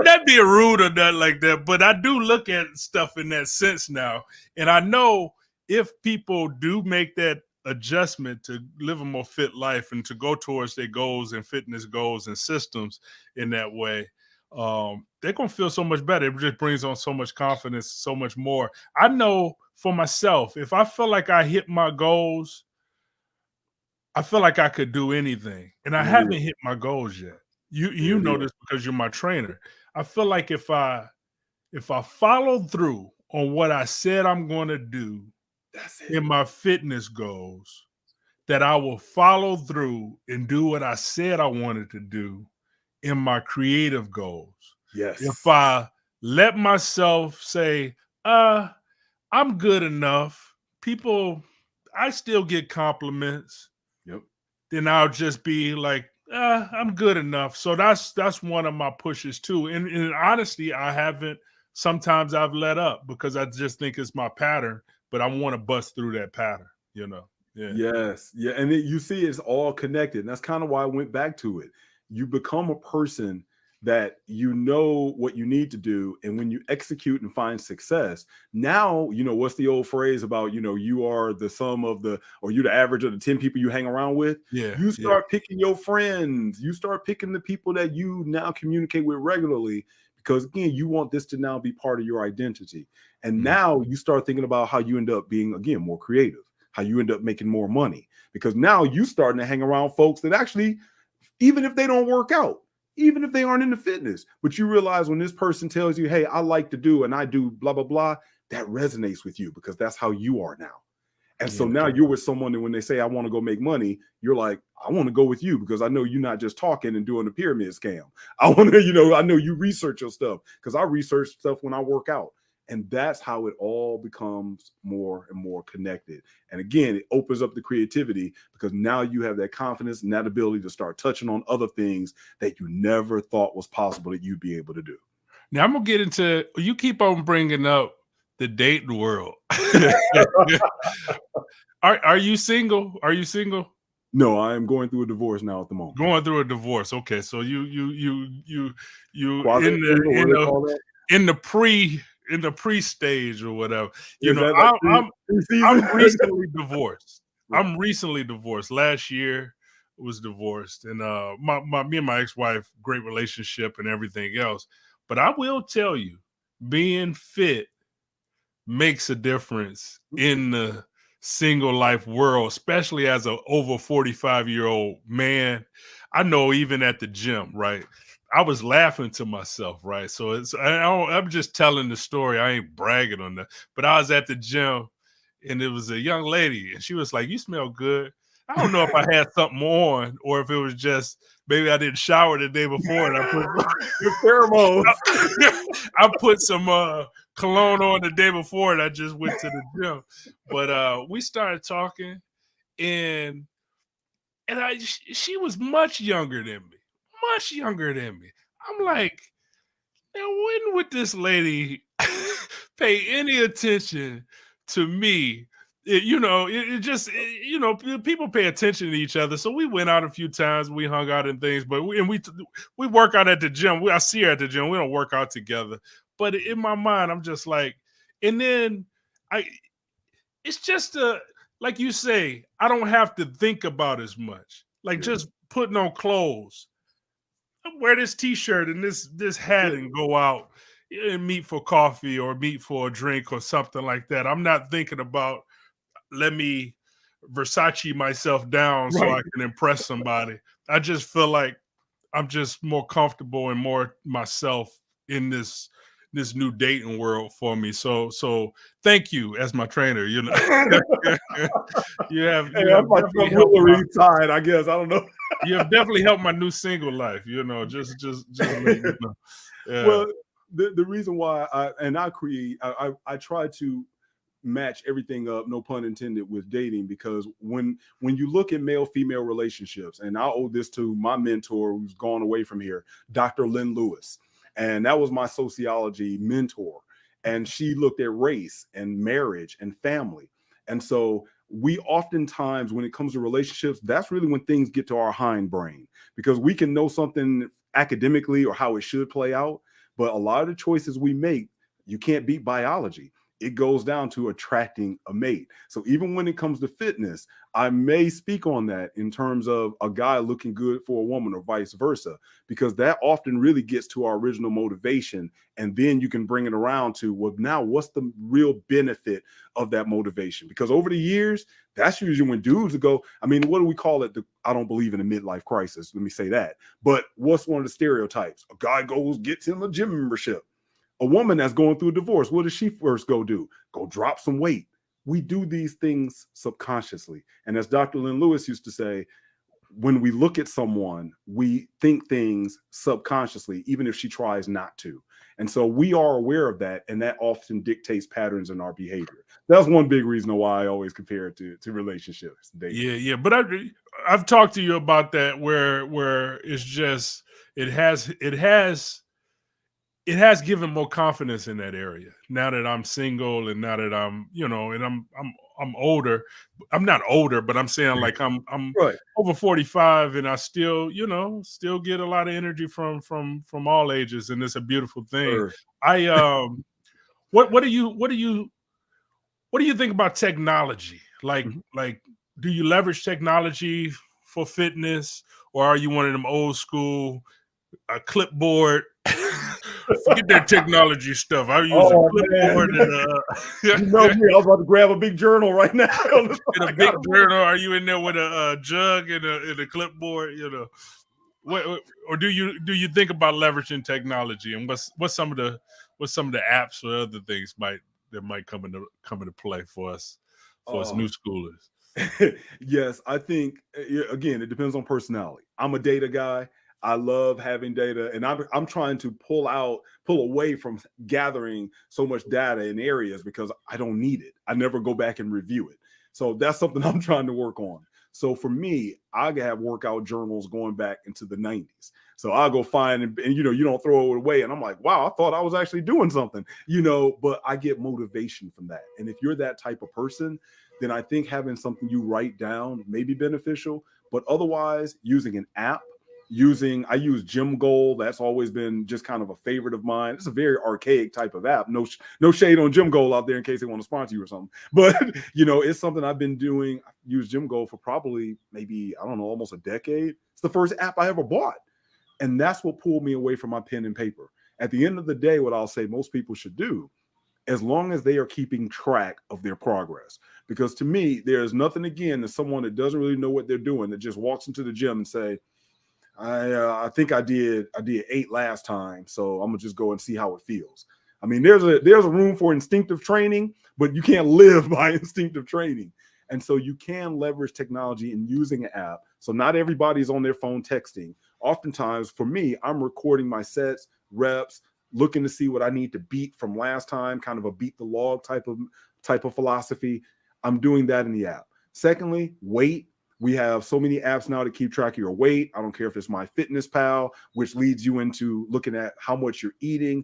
That'd be a rude or nothing like that. But I do look at stuff in that sense now. And I know if people do make that adjustment to live a more fit life and to go towards their goals and fitness goals and systems in that way, they're going to feel so much better. It just brings on so much confidence, so much more. I know for myself, if I feel like I hit my goals, I feel like I could do anything. And I haven't hit my goals yet. You know this because you're my trainer. I feel like if I follow through on what I said I'm going to do in my fitness goals, that I will follow through and do what I said I wanted to do in my creative goals. Yes. If I let myself say, I'm good enough, I still get compliments. Yep. Then I'll just be like, I'm good enough. So that's one of my pushes too. And in honesty, sometimes I've let up because I just think it's my pattern, but I want to bust through that pattern, Yeah. Yes. Yeah. And you see, it's all connected. And that's kind of why I went back to it. You become a person that you know what you need to do. And when you execute and find success, now, what's the old phrase about, you are the sum of you're the average of the 10 people you hang around with. Yeah. You start picking your friends. You start picking the people that you now communicate with regularly, because again, you want this to now be part of your identity. And now you start thinking about how you end up being, again, more creative, how you end up making more money, because now you starting to hang around folks that actually, even if they don't work out, even if they aren't into fitness, but you realize when this person tells you, hey, I like to do and I do blah, blah, blah, that resonates with you because that's how you are now. And so now you're with someone that when they say, I want to go make money, you're like, I want to go with you because I know you're not just talking and doing a pyramid scam. I want to, I know you research your stuff, because I research stuff when I work out. And that's how it all becomes more and more connected. And again, it opens up the creativity, because now you have that confidence and that ability to start touching on other things that you never thought was possible that you'd be able to do. Now I'm going to get into, you keep on bringing up the dating world. Are you single? Are you single? No, I am going through a divorce now at the moment. Going through a divorce. Okay. So you in the pre-stage or whatever. I'm recently divorced. I'm recently divorced. Last year was divorced. And me and my ex-wife, great relationship and everything else. But I will tell you, being fit makes a difference in the single life world, especially as an over 45-year-old man. I know even at the gym, right? I was laughing to myself, right? So I'm just telling the story. I ain't bragging on that. But I was at the gym and it was a young lady and she was like, you smell good. I don't know if I had something on or if it was just maybe I didn't shower the day before and I put pheromones. I put cologne on the day before, and I just went to the gym. But we started talking, and she was much younger than me, much younger than me. I'm like, now when would this lady pay any attention to me? People pay attention to each other. So we went out a few times, we hung out and things, but we work out at the gym. I see her at the gym. We don't work out together. But in my mind, I'm just like, and then I it's just like you say, I don't have to think about as much. Like just putting on clothes. I wear this t-shirt and this hat and go out and meet for coffee or meet for a drink or something like that. I'm not thinking about, let me Versace myself down so I can impress somebody. I just feel like I'm just more comfortable and more myself in this new dating world for me. So thank you as my trainer. You have definitely helped side, I guess. I don't know. You have definitely helped my new single life. Just let you know. Yeah. Well, the reason why I try to match everything up, no pun intended, with dating, because when you look at male-female relationships, and I owe this to my mentor who's gone away from here, Dr. Lynn Lewis, and that was my sociology mentor, and she looked at race and marriage and family. And so we oftentimes, when it comes to relationships, that's really when things get to our hindbrain, because we can know something academically or how it should play out, but a lot of the choices we make, you can't beat biology. It goes down to attracting a mate. So even when it comes to fitness, I may speak on that in terms of a guy looking good for a woman or vice versa, because that often really gets to our original motivation. And then you can bring it around to, well, now what's the real benefit of that motivation? Because over the years, that's usually when dudes go, I mean, what do we call it? I don't believe in a midlife crisis. Let me say that. But what's one of the stereotypes? A guy gets him a gym membership. A woman that's going through a divorce, what does she first go do? Go drop some weight. We do these things subconsciously. And as Dr. Lynn Lewis used to say, when we look at someone, we think things subconsciously, even if she tries not to. And so we are aware of that, and that often dictates patterns in our behavior. That's one big reason why I always compare it to relationships. Yeah. But I've talked to you about that, where it's just it has given more confidence in that area now that I'm single, and now that I'm, and I'm older. I'm not older, but I'm saying, like, I'm right. over 45, and I still, still get a lot of energy from all ages, and it's a beautiful thing. Sure. What do you think about technology? Like, do you leverage technology for fitness, or are you one of them old school, a clipboard? Forget that technology stuff. I use a clipboard and you know me, I was about to grab a big journal right now. In a big journal. Are you in there with a jug and a clipboard? Or do you think about leveraging technology, and what's some of the apps or other things that might come into play for us new schoolers? Yes, I think, again, it depends on personality. I'm a data guy. I love having data, and I'm trying to pull away from gathering so much data in areas because I don't need it. I never go back and review it. So that's something I'm trying to work on. So for me, I have workout journals going back into the 90s. So I'll go find, and you don't throw it away. And I'm like, wow, I thought I was actually doing something, but I get motivation from that. And if you're that type of person, then I think having something you write down may be beneficial. But otherwise, using an app, I use Gym Goal. That's always been just kind of a favorite of mine. It's a very archaic type of app. No shade on Gym Goal out there in case they want to sponsor you or something. But, it's something I've been doing. I use Gym Goal for probably maybe, I don't know, almost a decade. It's the first app I ever bought. And that's what pulled me away from my pen and paper. At the end of the day, what I'll say most people should do, as long as they are keeping track of their progress. Because to me, there's nothing, again, as someone that doesn't really know what they're doing, that just walks into the gym and say, I think I did 8 last time, so I'm gonna just go and see how it feels. I mean, there's a room for instinctive training, but you can't live by instinctive training. And so you can leverage technology in using an app. So not everybody's on their phone texting. Oftentimes, for me, I'm recording my sets, reps, looking to see what I need to beat from last time, kind of a beat the log type of philosophy. I'm doing that in the app. Secondly, weight. We have so many apps now to keep track of your weight. I don't care if it's MyFitnessPal, which leads you into looking at how much you're eating.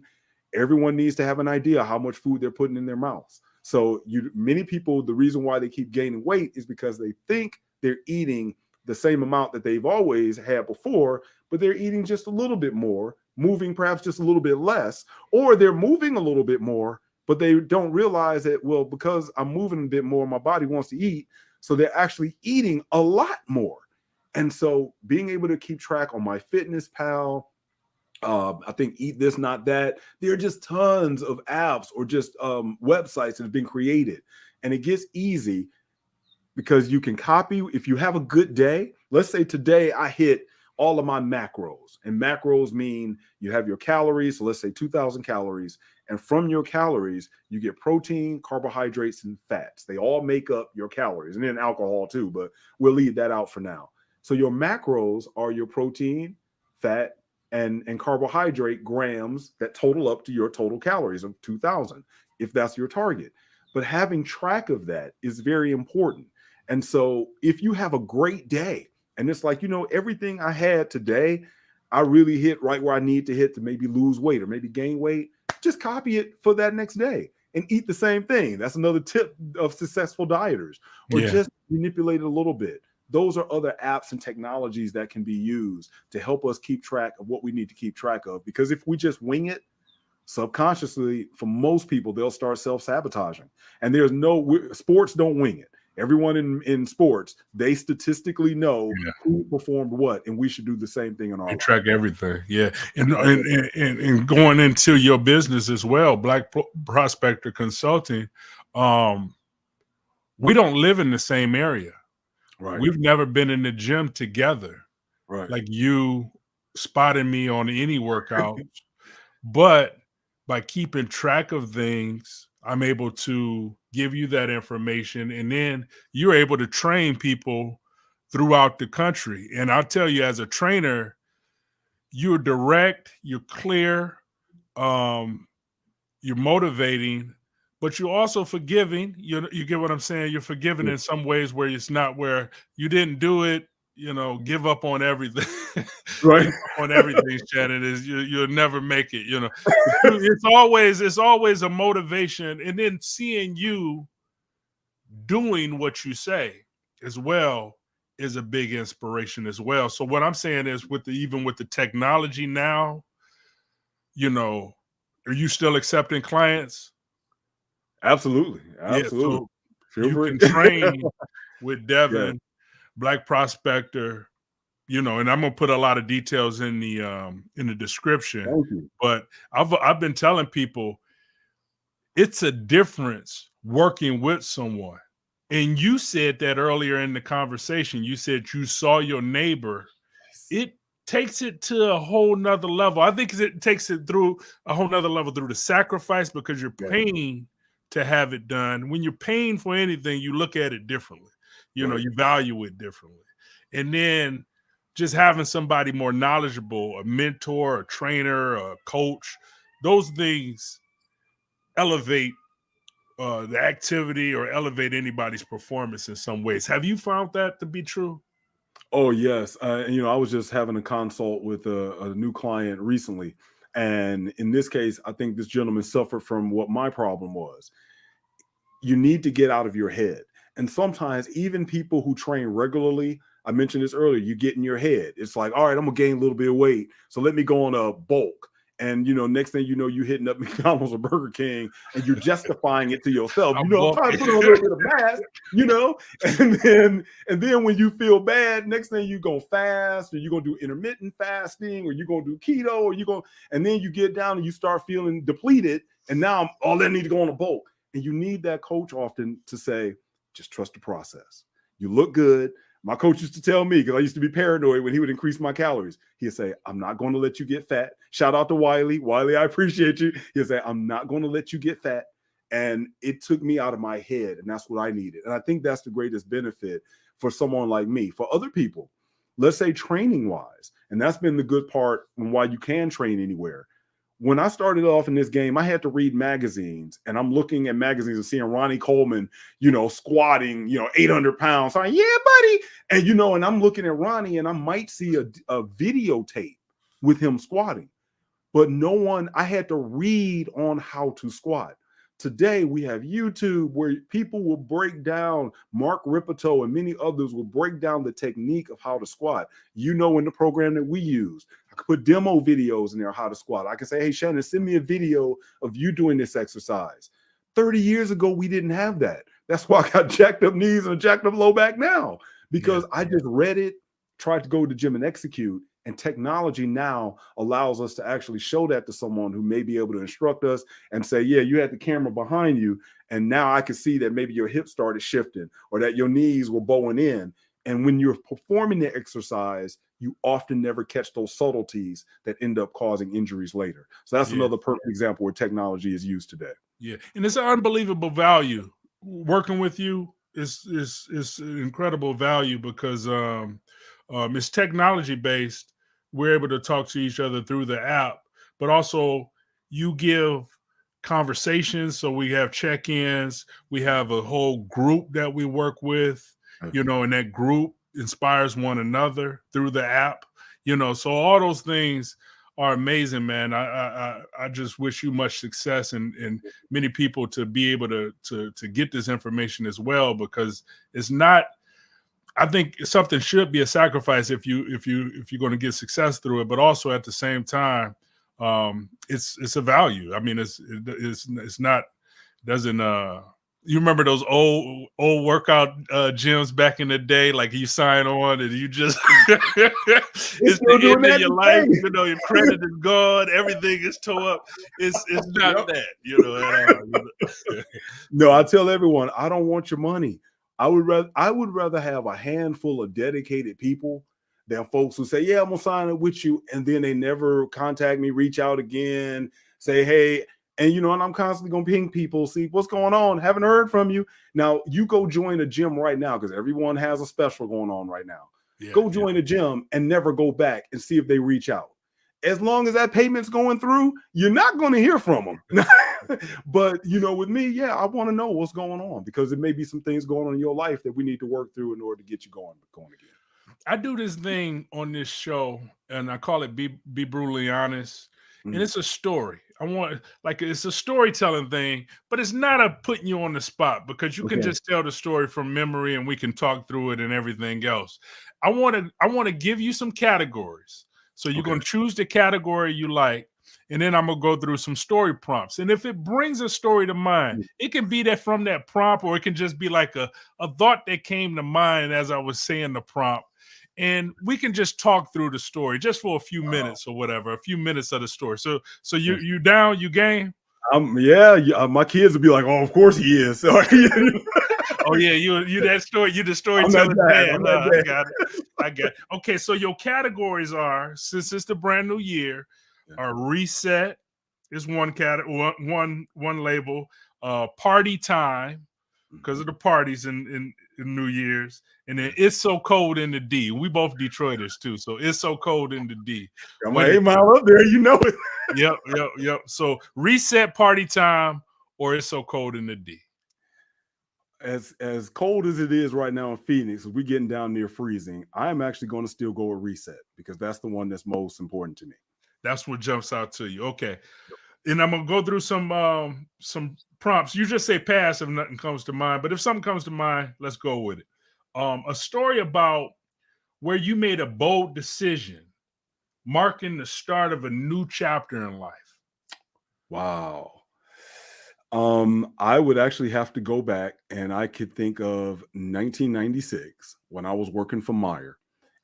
Everyone needs to have an idea how much food they're putting in their mouths. So many people, the reason why they keep gaining weight is because they think they're eating the same amount that they've always had before, but they're eating just a little bit more, moving perhaps just a little bit less, or they're moving a little bit more, but they don't realize that, well, because I'm moving a bit more, my body wants to eat. So they're actually eating a lot more. And so being able to keep track on MyFitnessPal, I think Eat This, Not That, there are just tons of apps or just websites that have been created. And it gets easy because you can copy. If you have a good day, let's say today I hit all of my macros, and macros mean you have your calories. So let's say 2,000 calories. And from your calories, you get protein, carbohydrates, and fats. They all make up your calories, and then alcohol too, but we'll leave that out for now. So your macros are your protein, fat, and carbohydrate grams that total up to your total calories of 2,000, if that's your target. But having track of that is very important. And so if you have a great day, and it's like, everything I had today, I really hit right where I need to hit to maybe lose weight or maybe gain weight, just copy it for that next day and eat the same thing. That's another tip of successful dieters, or just manipulate it a little bit. Those are other apps and technologies that can be used to help us keep track of what we need to keep track of. Because if we just wing it, subconsciously, for most people, they'll start self-sabotaging. And sports don't wing it. Everyone in sports, they statistically know who performed what, and we should do the same thing in our life. Track everything. Yeah. And going into your business as well, Black Prospector Consulting, we don't live in the same area. Right. We've never been in the gym together. Right. Like you spotting me on any workout, but by keeping track of things, I'm able to give you that information, and then you're able to train people throughout the country. And I'll tell you, as a trainer, you're direct, you're clear, you're motivating, but you're also forgiving. You get what I'm saying? You're forgiving in some ways where it's not where you didn't do it, give up on everything. Right. Give up on everything, Shannon, you'll never make it, It's always a motivation. And then seeing you doing what you say as well is a big inspiration as well. So what I'm saying is even with the technology now, are you still accepting clients? Absolutely. Yeah, so Feel free. can train with Devin, Black Prospector, and I'm gonna put a lot of details in the description. Thank you. But I've been telling people it's a difference working with someone. And you said that earlier in the conversation. You said you saw your neighbor. It takes it to a whole nother level. I think it takes it through a whole nother level through the sacrifice, because you're paying to have it done. When you're paying for anything, you look at it differently. You value it differently. And then just having somebody more knowledgeable, a mentor, a trainer, a coach, those things elevate the activity or elevate anybody's performance in some ways. Have you found that to be true? Oh, yes. I was just having a consult with a new client recently. And in this case, I think this gentleman suffered from what my problem was. You need to get out of your head. And sometimes even people who train regularly, I mentioned this earlier, you get in your head. It's like, all right, I'm going to gain a little bit of weight, so let me go on a bulk. And, next thing you know, you're hitting up McDonald's or Burger King, and you're justifying it to yourself. I'm trying to put on a little bit of mass, and then when you feel bad, next thing you're going to fast, or you're going to do intermittent fasting, or you're going to do keto, and then you get down and you start feeling depleted. And now I need to go on a bulk. And you need that coach often to say, just trust the process. You look good. My coach used to tell me, because I used to be paranoid when he would increase my calories. He'd say, I'm not going to let you get fat. Shout out to Wiley. Wiley, I appreciate you. He'd say, I'm not going to let you get fat. And it took me out of my head. And that's what I needed. And I think that's the greatest benefit for someone like me. For other people, let's say training wise, and that's been the good part and why you can train anywhere. when I started off in this game, I had to read magazines, and I'm looking at magazines and seeing Ronnie Coleman, squatting, 800 pounds. I'm like, yeah, buddy. And, and I'm looking at Ronnie, and I might see a videotape with him squatting, but I had to read on how to squat. Today, we have YouTube where people will break down, Mark Ripito and many others will break down the technique of how to squat. In the program that we use, I could put demo videos in there, how to squat. I can say, hey, Shannon, send me a video of you doing this exercise. 30 years ago, we didn't have that. That's why I got jacked up knees and a jacked up low back now, because I just read it, tried to go to the gym and execute. And technology now allows us to actually show that to someone who may be able to instruct us and say, yeah, you had the camera behind you, and now I can see that maybe your hips started shifting or that your knees were bowing in. And when you're performing the exercise, you often never catch those subtleties that end up causing injuries later. So that's another perfect example where technology is used today. Yeah, and it's an unbelievable value. Working with you is incredible value because it's technology based. We're able to talk to each other through the app, but also you give conversations. So we have check-ins. We have a whole group that we work with, and that group inspires one another through the app, so all those things are amazing, man. I just wish you much success and many people to be able to get this information as well, because it's not, I think something should be a sacrifice if you're going to get success through it, but also at the same time, it's a value. I mean, it's not, doesn't you remember those old workout gyms back in the day? Like you sign on and you just it's the end of your life. Your credit is gone, everything is tore up. It's not that, at all. No, I tell everyone, I don't want your money. I would rather have a handful of dedicated people than folks who say, yeah, I'm gonna sign up with you, and then they never contact me, reach out again, say, hey. And, and I'm constantly going to ping people, see what's going on. Haven't heard from you. Now, you go join a gym right now, because everyone has a special going on right now. Go join a gym and never go back and see if they reach out. As long as that payment's going through, you're not going to hear from them. But, with me, I want to know what's going on, because there may be some things going on in your life that we need to work through in order to get you going again. I do this thing on this show, and I call it Be Brutally Honest. And it's a story. It's a storytelling thing, but it's not a putting you on the spot, because you can just tell the story from memory and we can talk through it and everything else. I want to give you some categories. So you're going to choose the category you like, and then I'm going to go through some story prompts. And if it brings a story to mind, it can be that from that prompt, or it can just be like a thought that came to mind as I was saying the prompt. And we can just talk through the story just for a few minutes or whatever, a few minutes of the story. So you down, you game? My kids would be like, oh, of course he is. So, oh yeah, you that story, you the storyteller dad. I got it. Okay, so your categories are, since it's the brand new year, reset is one category, one label, party time, because of the parties in New Year's, and then It's So Cold in the D. We both Detroiters too, so It's So Cold in the D. I'm like 8 mile up there, it. Yep. So reset, party time, or It's So Cold in the D. As cold as it is right now in Phoenix, we're getting down near freezing. I am actually going to still go with reset, because that's the one that's most important to me. That's what jumps out to you. Okay. And I'm gonna go through some prompts. You just say pass if nothing comes to mind, but if something comes to mind, let's go with it. A story about where you made a bold decision, marking the start of a new chapter in life. Wow. I would actually have to go back, and I could think of 1996 when I was working for Meijer,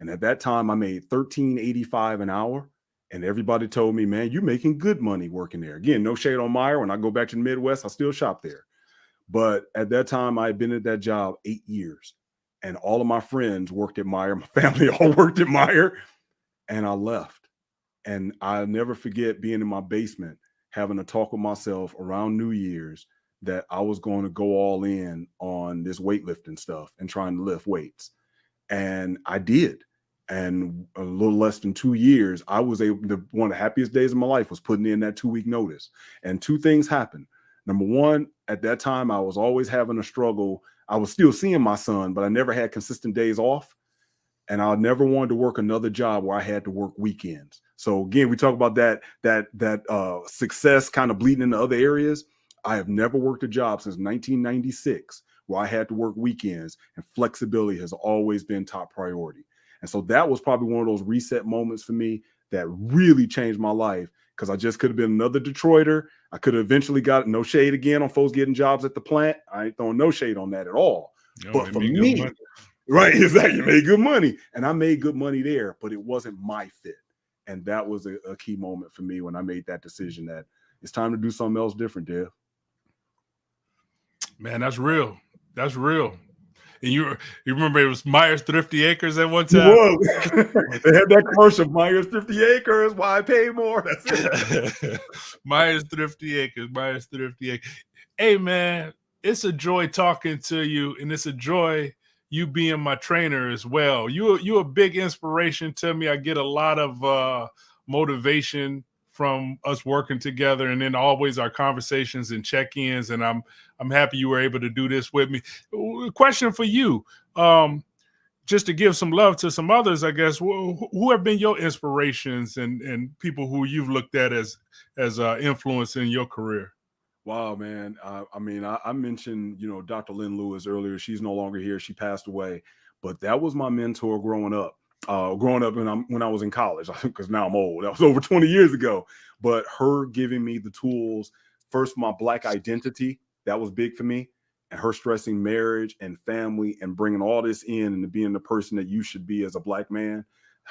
and at that time I made $13.85 an hour. And everybody told me, man, you're making good money working there. Again, no shade on Meijer. When I go back to the Midwest, I still shop there. But at that time, I had been at that job 8 years. And all of my friends worked at Meijer. My family all worked at Meijer. And I left. And I'll never forget being in my basement, having a talk with myself around New Year's that I was going to go all in on this weightlifting stuff and trying to lift weights. And I did. And a little less than 2 years, I was able to, one of the happiest days of my life was putting in that 2-week notice. And two things happened. Number one, at that time, I was always having a struggle. I was still seeing my son, but I never had consistent days off. And I never wanted to work another job where I had to work weekends. So again, we talk about that success kind of bleeding into other areas. I have never worked a job since 1996 where I had to work weekends, and flexibility has always been top priority. And so that was probably one of those reset moments for me that really changed my life, because I just could have been another Detroiter. I could have eventually got, no shade again on folks getting jobs at the plant. I ain't throwing no shade on that at all. But for me, right, exactly, you made good money. And I made good money there, but it wasn't my fit. And that was a key moment for me when I made that decision that it's time to do something else different, Dev. Man, that's real. That's real. And you remember it was Myers Thrifty Acres at one time? They had that commercial, Myers Thrifty Acres, why I pay more? That's it. Myers Thrifty Acres, Myers Thrifty Acres. Hey, man, it's a joy talking to you, and it's a joy you being my trainer as well. You're a big inspiration to me. I get a lot of motivation from us working together, and then always our conversations and check-ins, and I'm happy you were able to do this with me. Question for you, just to give some love to some others, I guess, who have been your inspirations and people who you've looked at as influence in your career? Wow, man. I mean, I mentioned, Dr. Lynn Lewis earlier. She's no longer here. She passed away, but that was my mentor growing up. When I was in college, because now I'm old. That was over 20 years ago. But her giving me the tools, first, my Black identity, that was big for me. And her stressing marriage and family and bringing all this in and being the person that you should be as a Black man.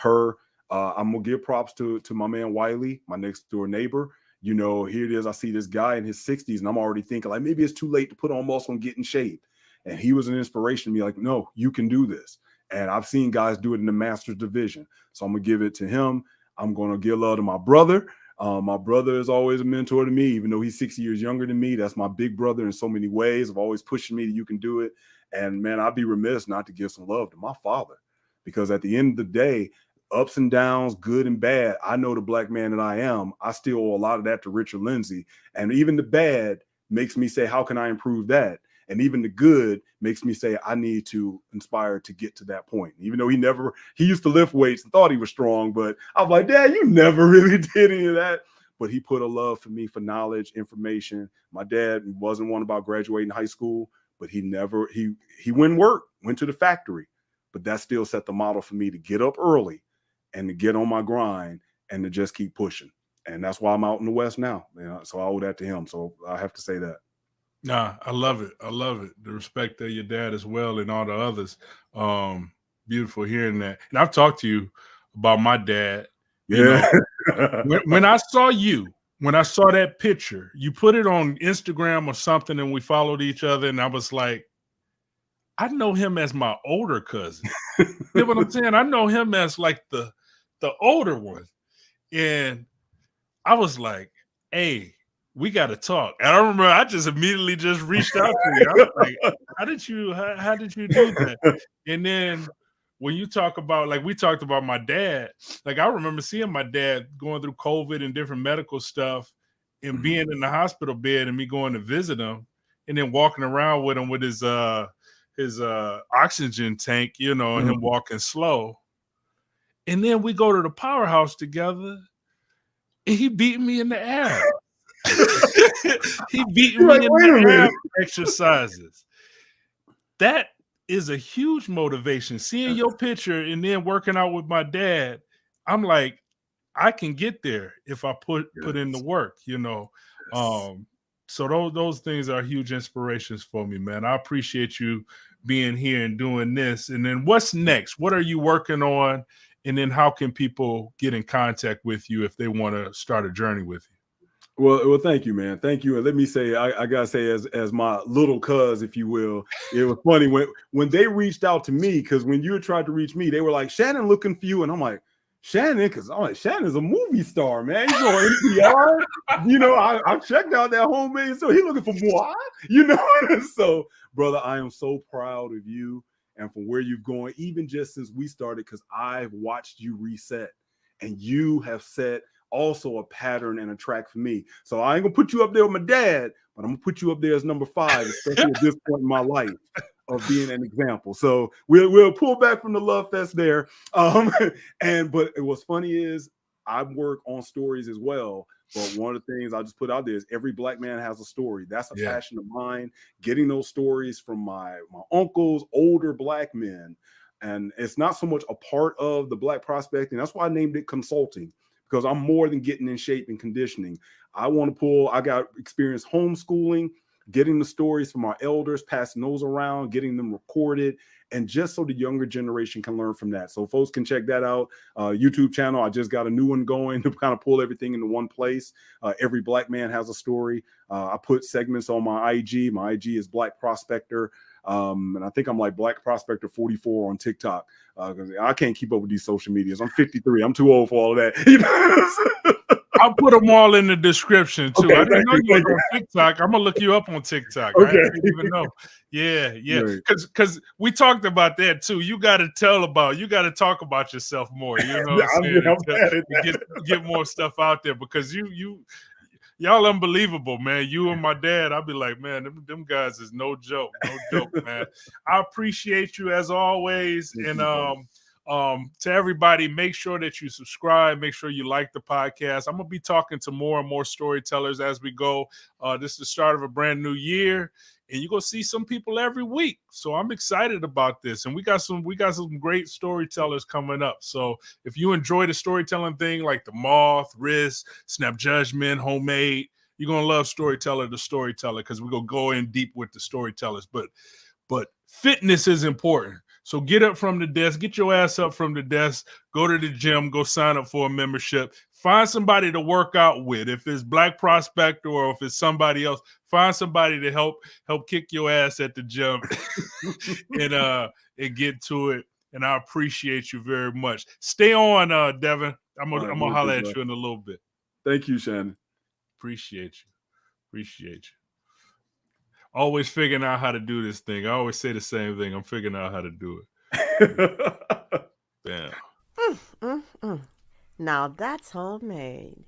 I'm going to give props to my man Wiley, my next door neighbor. Here it is. I see this guy in his 60s and I'm already thinking like, maybe it's too late to put on muscle and get in shape. And he was an inspiration to me, like, no, you can do this. And I've seen guys do it in the Masters division. So I'm going to give it to him. I'm going to give love to my brother. My brother is always a mentor to me, even though he's 6 years younger than me. That's my big brother in so many ways, of always pushing me that you can do it. And man, I'd be remiss not to give some love to my father, because at the end of the day, ups and downs, good and bad, I know the Black man that I am. I still owe a lot of that to Richard Lindsay. And even the bad makes me say, how can I improve that? And even the good makes me say, I need to inspire to get to that point. Even though he used to lift weights and thought he was strong, but I was like, Dad, you never really did any of that. But he put a love for me for knowledge, information. My dad wasn't one about graduating high school, but he went to the factory, but that still set the model for me to get up early and to get on my grind and to just keep pushing. And that's why I'm out in the West now. So I owe that to him. So I have to say that. Nah, I love it. I love it. The respect of your dad as well and all the others. Beautiful hearing that. And I've talked to you about my dad. Yeah. When I saw that picture, you put it on Instagram or something and we followed each other, and I was like, I know him as my older cousin. You know what I'm saying? I know him as like the older one. And I was like, hey, we got to talk. And I remember I just immediately just reached out to you. I was like, how did you do that? And then when you talk about, like we talked about my dad, like I remember seeing my dad going through COVID and different medical stuff and being in the hospital bed and me going to visit him and then walking around with him with his oxygen tank, and him walking slow. And then we go to the powerhouse together and he beat me in the air. He beat me in the ab exercises. That is a huge motivation. Seeing your picture and then working out with my dad, I'm like, I can get there if I put in the work, So those things are huge inspirations for me, man. I appreciate you being here and doing this. And then what's next? What are you working on? And then how can people get in contact with you if they want to start a journey with you? Well, thank you, man. Thank you. And let me say, I gotta say, as my little cuz, if you will, it was funny when they reached out to me, because when you had tried to reach me, they were like, Shannon looking for you. And I'm like, Shannon, because I'm like, Shannon's a movie star, man. He's on NPR. I checked out that homemade, so he looking for more. So, brother, I am so proud of you and from where you've gone, even just since we started, because I've watched you reset, and you have set also a pattern and a track for me. So I ain't gonna put you up there with my dad, but I'm gonna put you up there as number 5, especially at this point in my life of being an example. So we'll pull back from the love fest there. But what's funny is I work on stories as well. But one of the things I just put out there is every Black man has a story. That's a passion of mine, getting those stories from my uncles, older Black men. And it's not so much a part of the Black prospecting. That's why I named it consulting, because I'm more than getting in shape and conditioning. I got experience homeschooling, getting the stories from our elders, passing those around, getting them recorded, and just so the younger generation can learn from that. So folks can check that out. YouTube channel, I just got a new one going to kind of pull everything into one place. Every Black man has a story. I put segments on my IG. My IG is Black Prospector. And I think I'm like Black Prospector 44 on TikTok, because I can't keep up with these social medias. I'm 53. I'm too old for all of that. I'll put them all in the description too. Okay, I didn't know you were on TikTok. I'm gonna look you up on TikTok. Okay. I didn't even know. Yeah. Because we talked about that too. You got to talk about yourself more. You know what I'm saying? Get more stuff out there, because y'all unbelievable, man. You and my dad, I'll be like, man, them guys is no joke, man. I appreciate you as always. And to everybody, make sure that you subscribe, make sure you like the podcast. I'm gonna be talking to more and more storytellers as we go. This is the start of a brand new year, and you're gonna see some people every week. So I'm excited about this. And we got some great storytellers coming up. So if you enjoy the storytelling thing, like the Moth, Risk, Snap Judgment, Homemade, you're gonna love Storyteller, the Storyteller, because we're gonna go in deep with the storytellers. But fitness is important. So get up from the desk, get your ass up from the desk, go to the gym, go sign up for a membership, find somebody to work out with. If it's Black Prospector or if it's somebody else, find somebody to help kick your ass at the gym and get to it. And I appreciate you very much. Stay on, Devin. I'm gonna holler at you in a little bit. Thank you, Shannon. Appreciate you. Always figuring out how to do this thing. I always say the same thing. I'm figuring out how to do it. Damn. Now that's homemade.